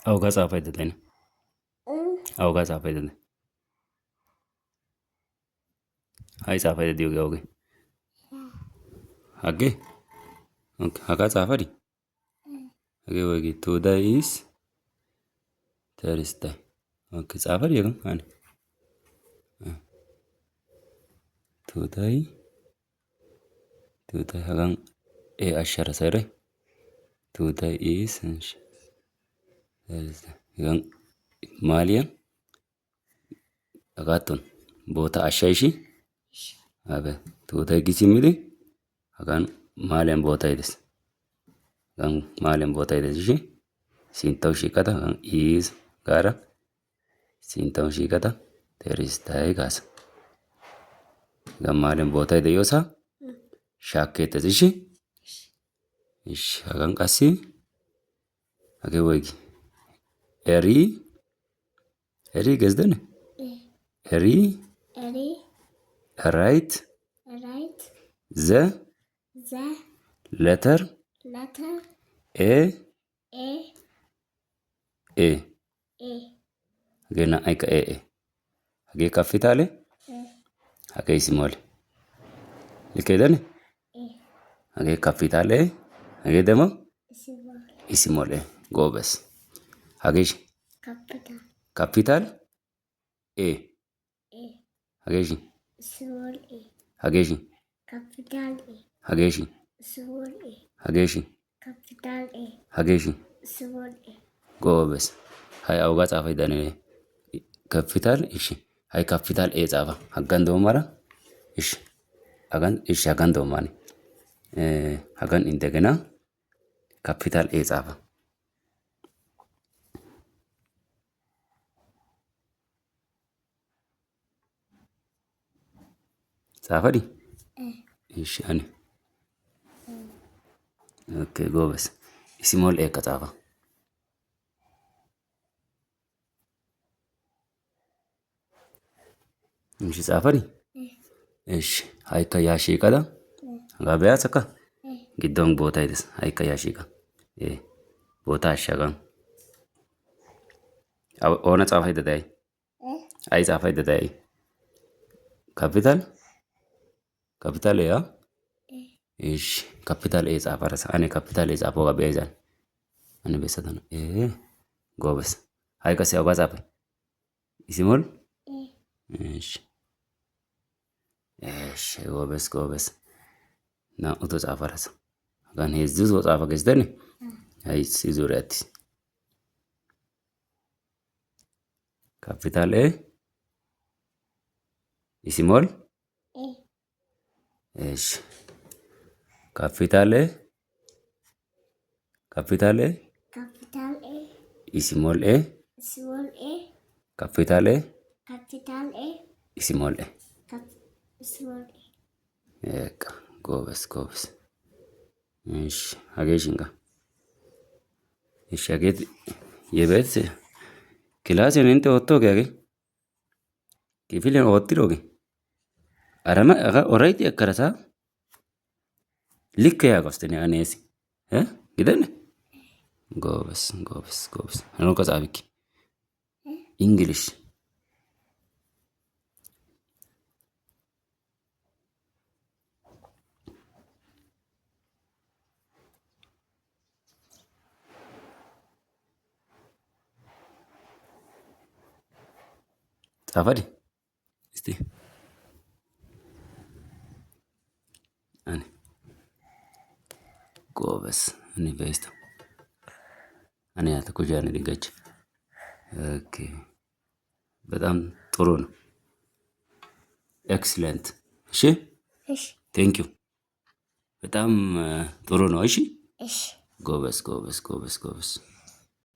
أوقات صافي تاني أوقات صافي تاني هاي صافي ديوغي أوكي أوكي أوكي هكذا صافي أوكي ويجي today is Thursday أوكي صافي يا كم أنا today هكذا إيه أشهر سيره today is Thursday هكذا ماليا أقاتون بوتا أشيشي أبى today كيسي ميدي هكذا ماليا بوتا يدس هكذا ماليا بوتا يدس سينتوشي كذا هكذا is gara سينتوشي كذا Thursday كذا gammaalen bootay de'iyoosaa shaakkeettes ishi hagan qassi hagee woygi erii gezdene erii write the letter a hagee naa'aykka hagee kaffitaale hagee small ልኬደን አገ ካፒታል አገ ደግሞ ስሞል ጎበስ አገሽ ካፒታል ኤ አገሽ ስሞል ኤ አገሽ ካፒታል ኤ አገሽ ስሞል ኤ አገሽ ካፒታል ኤ አገሽ ስሞል ኤ ጎበስ ሃይ አውጋ ጻፈይ ደነ ካፒታል እሺ ሃይ ካፒታል ኤ ጻፋ አጋን ደማራ እሺ hagan doomani hagan indegena ካፒታል ኤ ጻፈ ጻፈዲ እሺ አኔ ኦኬ ጎበስ ስሞል ኤ ከጻፈ እሺ ጻፈዲ እሺ ሃይካ ያሺቀዳ ጋቢያ ሰካ ጊዶን ቦታ ይደስ ሃይካ ያሺቃ ቦታ አሻጋን ኦነ ጻፋይ ደዳይ አይ ጻፋይ ደዳይ ካፒታል ያ እሺ ካፒታል ኤ ጻፋረስ አኔ ካፒታል ኤ ጻፎ ጋቢያ ይዛል አኔ በሰተነ ጎበስ ሃይካ ሲያው ጋጻፈ ስሞል እሺ ጎበስ ና ኦቶ ጻፈረስ ጋን ሄዝዝ ወጻፈ ገዝደን አይ ሲዙሪያት ካፒታል ኤ ስሞል እሺ ካፒታል ኤ ስሞል ኤ ካፒታል ኤ ስሞል ኤ በቃ ጎበስ እሺ አገሽንጋ እሺ አገት የቤት ክላስ የኔንተ ወጥቶ ገገ ክፍል ወጥሮገ አረማ ኦራይት ያከረሳ ልክ ያቆስተኛ አኔሲ ግደን ጎበስ አኖ ከጻብኪ እንግሊሽ ጻፈዲ እስቲ አኔ ጎበስ እኔ በስተ እኔ አተኩጃኔ ድንገች ኦኬ በጣም ጥሩ ነው ኤክሰለንት እሺ ቴንክ ዩ በጣም ጥሩ ነው እሺ ጎበስ